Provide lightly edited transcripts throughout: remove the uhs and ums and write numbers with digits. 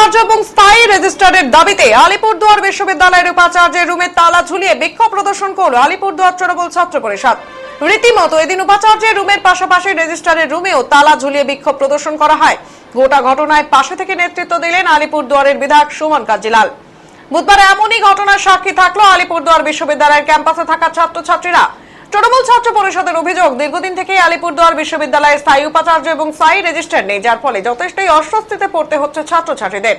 উপাচার্য এবং স্থায়ী রেজিস্ট্রারের দাবিতে আলিপুরদুয়ার বিশ্ববিদ্যালয়ের উপাচার্যের রুমে তালা ঝুলিয়ে বিক্ষোভ প্রদর্শন করল আলিপুরদুয়ার তৃণমূল ছাত্র পরিষদ। রীতিমতো এদিন উপাচার্যের রুমের পাশাপাশি রেজিস্ট্রারের রুমেও তালা ঝুলিয়ে বিক্ষোভ প্রদর্শন করা হয়। গোটা ঘটনায় পাশে থেকে নেতৃত্ব দিলেন আলিপুরদুয়ারের বিধায়ক সুমন কাঞ্জিলাল। বুধবার এমনই ঘটনার সাক্ষী থাকলো আলিপুরদুয়ার বিশ্ববিদ্যালয়ের ক্যাম্পাসে থাকা ছাত্রছাত্রীরা। তৃণমূল ছাত্র পরিষদের অভিযোগ, দীর্ঘদিন থেকে আলিপুরদুয়ার বিশ্ববিদ্যালয়ে স্থায়ী উপাচার্য এবং স্থায়ী রেজিস্ট্রার নেই, যার ফলে যথেষ্টই অস্বস্তিতে পড়তে হচ্ছে ছাত্রছাত্রীদের।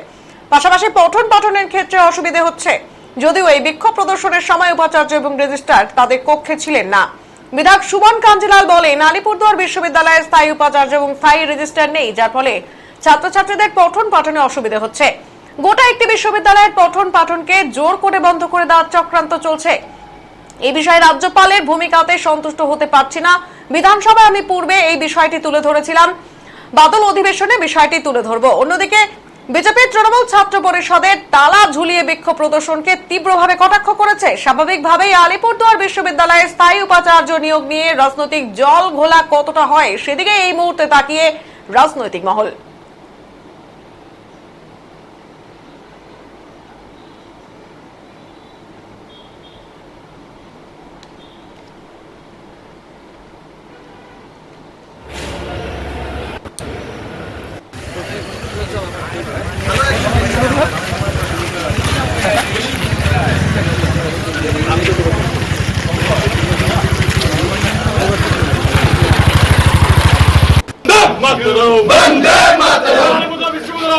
পাশাপাশি পঠন পাঠনের ক্ষেত্রে অসুবিধা হচ্ছে। যদিও এই বিক্ষোভ প্রদর্শনের সময় উপাচার্য এবং রেজিস্ট্রার তাদের কক্ষে ছিলেন না। বিধায়ক সুমন কাঞ্জিলাল বলেন, আলিপুরদুয়ার বিশ্ববিদ্যালয়ে স্থায়ী উপাচার্য এবং স্থায়ী রেজিস্ট্রার নেই, যার ফলে ছাত্রছাত্রীদের পঠন পাঠনে অসুবিধা হচ্ছে। গোটা একটি বিশ্ববিদ্যালয়ের পঠন পাঠনকে জোর করে বন্ধ করে দেওয়ার চক্রান্ত চলছে। এই বিষয়ে রাজ্যপালের ভূমিকাতে সন্তুষ্ট হতে পারছি না। বিধানসভায় আমি পূর্বে এই বিষয়টি তুলে ধরেছিলাম, বাদল অধিবেশনে বিষয়টি তুলে ধরব। অন্যদিকে বিজেপির তৃণমূল ছাত্র পরিষদের তালা ঝুলিয়ে বিক্ষোভ প্রদর্শনকে তীব্রভাবে কটাক্ষ করেছে। স্বাভাবিকভাবেই আলিপুরদুয়ার বিশ্ববিদ্যালয়ের স্থায়ী উপাচার্য নিয়োগ নিয়ে রাজনৈতিক জল ঘোলা কতটা হয় সেদিকে এই মুহূর্তে তাকিয়ে রাজনৈতিক মহল। বন্দে মাতরম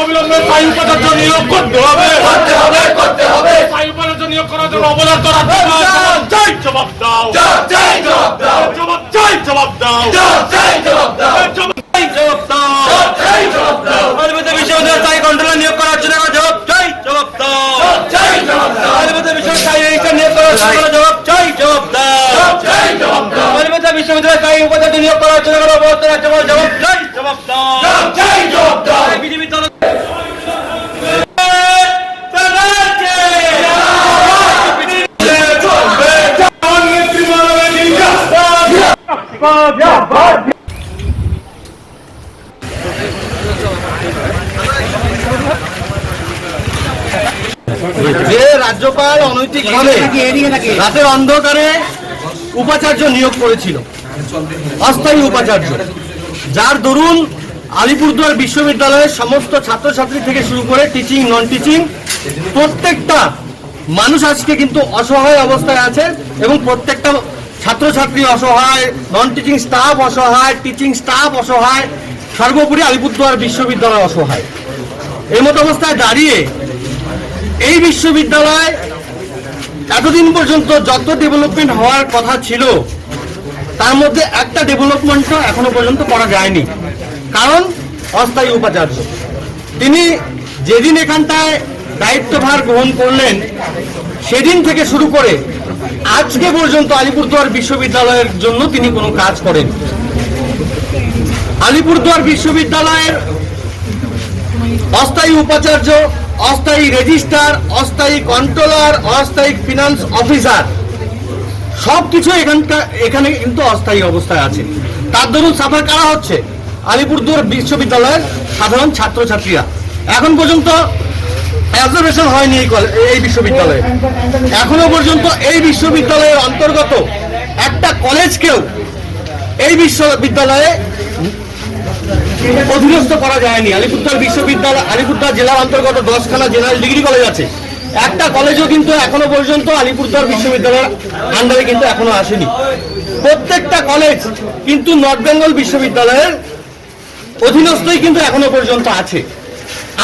অবিলম্বে স্থায়ী উপাচার্য নিয়োগ করতে হবে, করতে হবে। স্থায়ী উপাচার্য নিয়োগ করার জন্য অবদান চাই, জবাব দাও, চাই জবাব দাও, চাই জবাব দাও, চাই জবাব দাও, চাই জবাব দাও, চাই জবাব দাও। আলিপুরদুয়ার বিশ্ববিদ্যালয়ে স্থায়ী কন্ট্রোলার নিয়োগ করার জন্য জবাব চাই, জবাব দাও, চাই জবাব দাও। আলিপুরদুয়ার বিশ্ববিদ্যালয়ে স্থায়ী রেজিস্ট্রার নিয়োগ করার জন্য জবাব চাই, জবাব দাও, চাই জবাব দাও। আলিপুরদুয়ার বিশ্ববিদ্যালয়ে স্থায়ী উপাচার্য নিয়োগ করার জন্য জবাব চাই, জবাব দাও, চাই জবাব দাও। বিজেপি দল যে রাজ্যপাল অনৈতিকভাবে রাতের অন্ধকারে উপাচার্য নিয়োগ করেছিল, অস্থায়ী উপাচার্য, যার দরুন আলিপুরদুয়ার বিশ্ববিদ্যালয়ের সমস্ত ছাত্রছাত্রী থেকে শুরু করে টিচিং নন টিচিং প্রত্যেকটা মানুষ আজকে কিন্তু অসহায় অবস্থায় আছে এবং প্রত্যেকটা ছাত্রছাত্রী অসহায়, নন টিচিং স্টাফ অসহায়, টিচিং স্টাফ অসহায়, সর্বোপরি আলিপুরদুয়ার বিশ্ববিদ্যালয় অসহায়। এই মতো অবস্থায় দাঁড়িয়ে এই বিশ্ববিদ্যালয় এতদিন পর্যন্ত যত ডেভেলপমেন্ট হওয়ার কথা ছিল তার মধ্যে একটা ডেভেলপমেন্টও এখনো পর্যন্ত করা যায়নি। কারণ অস্থায়ী উপাচার্য তিনি যেদিন এখানটায় দায়িত্বভার গ্রহণ করলেন সেদিন থেকে শুরু করে আজকে পর্যন্ত আলিপুরদুয়ার বিশ্ববিদ্যালয়ের জন্য তিনি কোনো কাজ করেন। আলিপুরদুয়ার বিশ্ববিদ্যালয়ের অস্থায়ী উপাচার্য, অস্থায়ী রেজিস্ট্রার, অস্থায়ী কন্ট্রোলার, অস্থায়ী ফিনান্স অফিসার সবকিছু এখানে কিন্তু অস্থায়ী অবস্থায় আছে। তার দরুন সাফার কারা হচ্ছে আলিপুরদুয়ার বিশ্ববিদ্যালয়ের সাধারণ ছাত্রছাত্রীরা। এখন পর্যন্ত অ্যাবজর্ভেশন হয়নি এই বিশ্ববিদ্যালয়ে। এখনো পর্যন্ত এই বিশ্ববিদ্যালয়ের অন্তর্গত একটা কলেজকেও এই বিশ্ববিদ্যালয়ে অধীনস্থ করা যায়নি। আলিপুরদুয়ার বিশ্ববিদ্যালয়, আলিপুরদুয়ার জেলার অন্তর্গত 10খানা জেনারেল ডিগ্রি কলেজ আছে, একটা কলেজও কিন্তু এখনো পর্যন্ত আলিপুরদুয়ার বিশ্ববিদ্যালয়ের আন্ডারে কিন্তু এখনো আসেনি। প্রত্যেকটা কলেজ কিন্তু নর্থ বেঙ্গল বিশ্ববিদ্যালয়ের অধীনস্থই কিন্তু এখনো পর্যন্ত আছে।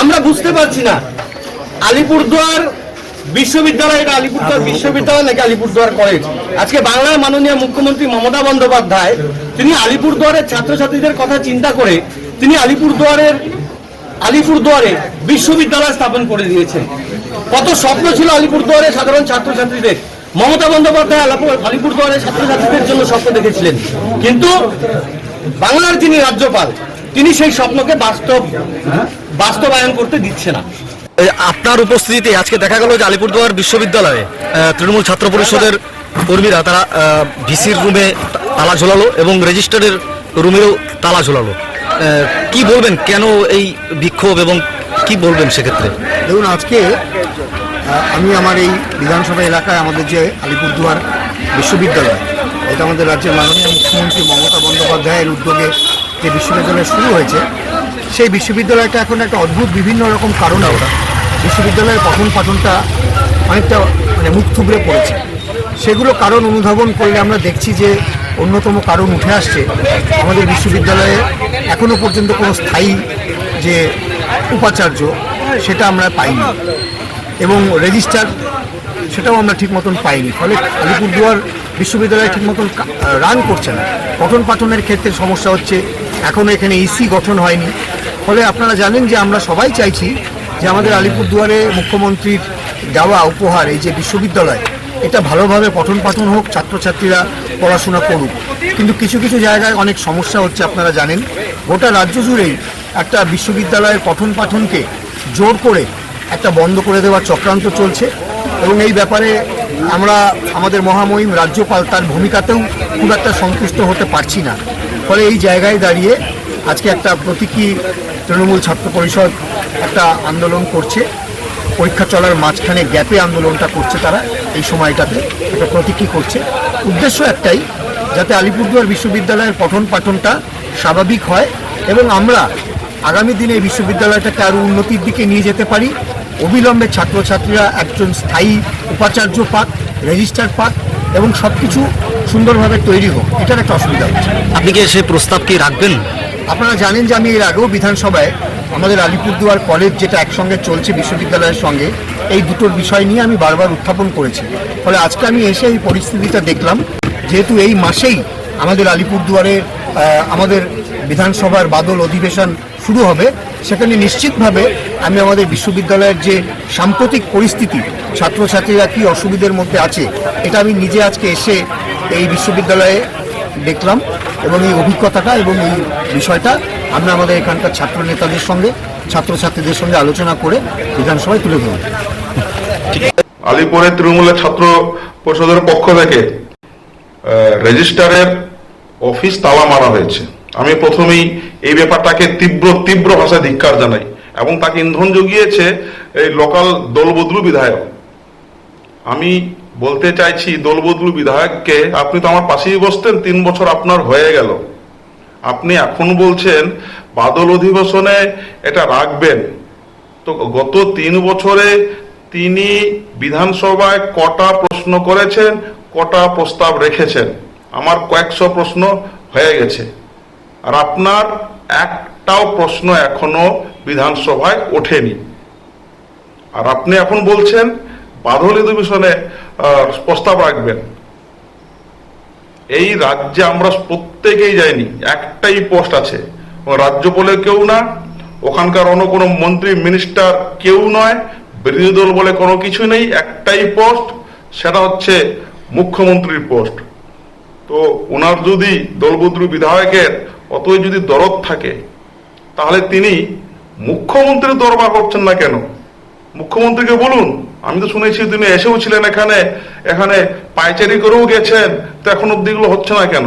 আমরা বুঝতে পারছি না আলিপুরদুয়ার বিশ্ববিদ্যালয় এটা আলিপুরদুয়ার বিশ্ববিদ্যালয় নাকি আলিপুরদুয়ার কলেজ। আজকে বাংলার মাননীয় মুখ্যমন্ত্রী মমতা বন্দ্যোপাধ্যায় তিনি আলিপুরদুয়ারের ছাত্রছাত্রীদের কথা চিন্তা করে তিনি আলিপুরদুয়ারে বিশ্ববিদ্যালয় স্থাপন করে দিয়েছেন। কত স্বপ্ন ছিল আলিপুরদুয়ারের সাধারণ ছাত্রছাত্রীদের। মমতা বন্দ্যোপাধ্যায় আলিপুরদুয়ারের ছাত্রছাত্রীদের জন্য স্বপ্ন দেখেছিলেন, কিন্তু বাংলার যিনি রাজ্যপাল তিনি সেই স্বপ্নকে বাস্তবায়ন করতে দিচ্ছে না। আপনার উপস্থিতিতে আজকে দেখা গেল যে আলিপুরদুয়ার বিশ্ববিদ্যালয়ে তৃণমূল ছাত্র পরিষদের কর্মীরা তারা ভিসির রুমে তালা ঝোলালো এবং রেজিস্ট্রারের রুমেও তালা ঝোলালো। কি বলবেন, কেন এই বিক্ষোভ এবং কি বলবেন সেক্ষেত্রে? দেখুন, আজকে আমি আমার এই বিধানসভা এলাকায় আমাদের যে আলিপুরদুয়ার বিশ্ববিদ্যালয়, এটা আমাদের রাজ্যের মাননীয় মুখ্যমন্ত্রী মমতা বন্দ্যোপাধ্যায়ের উদ্যোগে যে বিশ্ববিদ্যালয় শুরু হয়েছে, সেই বিশ্ববিদ্যালয়টা এখন একটা অদ্ভুত বিভিন্ন রকম কারণে বিশ্ববিদ্যালয়ের পঠন পাঠনটা অনেকটা মুখ থুবড়ে পড়েছে। সেগুলো কারণ অনুধাবন করলে আমরা দেখছি যে অন্যতম কারণ উঠে আসছে, আমাদের বিশ্ববিদ্যালয়ে এখনও পর্যন্ত কোনো স্থায়ী যে উপাচার্য সেটা আমরা পাইনি, এবং রেজিস্টার সেটাও আমরা ঠিক মতন পাইনি। ফলে আলিপুরদুয়ার বিশ্ববিদ্যালয় ঠিক মতন রান করছে না। পঠন পাঠনের ক্ষেত্রে সমস্যা হচ্ছে, এখনও এখানে ইসি গঠন হয়নি। ফলে আপনারা জানেন যে আমরা সবাই চাইছি যে আমাদের আলিপুরদুয়ারে মুখ্যমন্ত্রীর দেওয়া উপহার এই যে বিশ্ববিদ্যালয়, এটা ভালোভাবে পঠন পাঠন হোক, ছাত্রছাত্রীরা পড়াশোনা করুক। কিন্তু কিছু কিছু জায়গায় অনেক সমস্যা হচ্ছে। আপনারা জানেন গোটা রাজ্য জুড়েই একটা বিশ্ববিদ্যালয়ের পঠন পাঠনকে জোর করে একটা বন্ধ করে দেওয়ার চক্রান্ত চলছে, এবং এই ব্যাপারে আমরা আমাদের মহামহিম রাজ্যপাল তার ভূমিকাতেও খুব একটা সন্তুষ্ট হতে পারছি না। ফলে এই জায়গায় দাঁড়িয়ে আজকে একটা প্রতীকী তৃণমূল ছাত্র পরিষদ একটা আন্দোলন করছে। পরীক্ষা চলার মাঝখানে গ্যাপে আন্দোলনটা করছে তারা, এই সময়টাতে একটা প্রতীকী করছে। উদ্দেশ্য একটাই, যাতে আলিপুরদুয়ার বিশ্ববিদ্যালয়ের পঠন পাঠনটা স্বাভাবিক হয় এবং আমরা আগামী দিনে এই বিশ্ববিদ্যালয়টাকে আরও উন্নতির দিকে নিয়ে যেতে পারি। অবিলম্বে ছাত্রছাত্রীরা একজন স্থায়ী উপাচার্য পাক, রেজিস্ট্রার পাক, এবং সব কিছু সুন্দরভাবে তৈরি হোক। এটার একটা অসুবিধা হচ্ছে। আপনি কি সেই প্রস্তাব কি রাখবেন? আপনারা জানেন যে আমি এর আগেও বিধানসভায় আমাদের আলিপুরদুয়ার কলেজ যেটা একসঙ্গে চলছে বিশ্ববিদ্যালয়ের সঙ্গে, এই দুটোর বিষয় নিয়ে আমি বারবার উত্থাপন করেছি। ফলে আজকে আমি এসে এই পরিস্থিতিটা দেখলাম, যেহেতু এই মাসেই আমাদের আলিপুরদুয়ারে আমাদের বিধানসভার বাদল অধিবেশন শুরু হবে, সেখানে নিশ্চিতভাবে আমি আমাদের বিশ্ববিদ্যালয়ের যে সাম্প্রতিক পরিস্থিতি, ছাত্রছাত্রীরা কী অসুবিধার মধ্যে আছে, এটা আমি নিজে আজকে এসে এই বিশ্ববিদ্যালয়ে দেখলাম, এবং এই অভিজ্ঞতাটা এবং এই বিষয়টা আমরা আমাদের এখানকার ছাত্র নেতাদের সঙ্গে, ছাত্রছাত্রীদের সঙ্গে আলোচনা করে বিধানসভায় তুলে ধরব। আলিপুরের তৃণমূলের ছাত্র পরিষদের পক্ষ থেকে রেজিস্ট্রারের অফিস তালা মারা হয়েছে। আমি প্রথমেই এই ব্যাপারটাকে তীব্র ভাষায় ধিক্কার জানাই, এবং তাকে ইন্ধন জুগিয়েছে এই লোকাল দলবদলু বিধায়ক। আমি বলতে চাইছি, দলবদলু বিধায়ককে, আপনি তো আমার পাশেই বসতেন, 3 বছর আপনার হয়ে গেল, আপনি এখন বলছেন বাদল অধিবেশনে এটা রাখবেন। তো গত 3 বছরে তিনি বিধানসভায় কটা প্রশ্ন করেছেন, কটা প্রস্তাব রেখেছেন? আমার কয়েকশো প্রশ্ন হয়ে গেছে, আর আপনার একটাও প্রশ্ন এখনো বিধানসভায় ওঠেনি। আর আপনি এখন বলছেন বাদল অধিবেশনে প্রস্তাব রাখবেন। এই রাজ্যে আমরা প্রত্যেকেই যাইনি, একটাই পোস্ট আছে, রাজ্যপালে কেউ না, ওখানকার অন্য কোনো মন্ত্রী মিনিস্টার কেউ নয়, বিরোধী দল বলে কোনো কিছু নেই, একটাই পোস্ট, সেটা হচ্ছে মুখ্যমন্ত্রীর পোস্ট। তো ওনার যদি দলবদলু বিধায়কের অতই যদি দরদ থাকে, তাহলে তিনি মুখ্যমন্ত্রীর দরবার করছেন না কেন? মুখ্যমন্ত্রীকে বলুন। আমি তো শুনেছি তিনি এসেও ছিলেন এখানে পায়চারি করেও গেছেন, তো এখন অব্দি এগুলো হচ্ছে না কেন?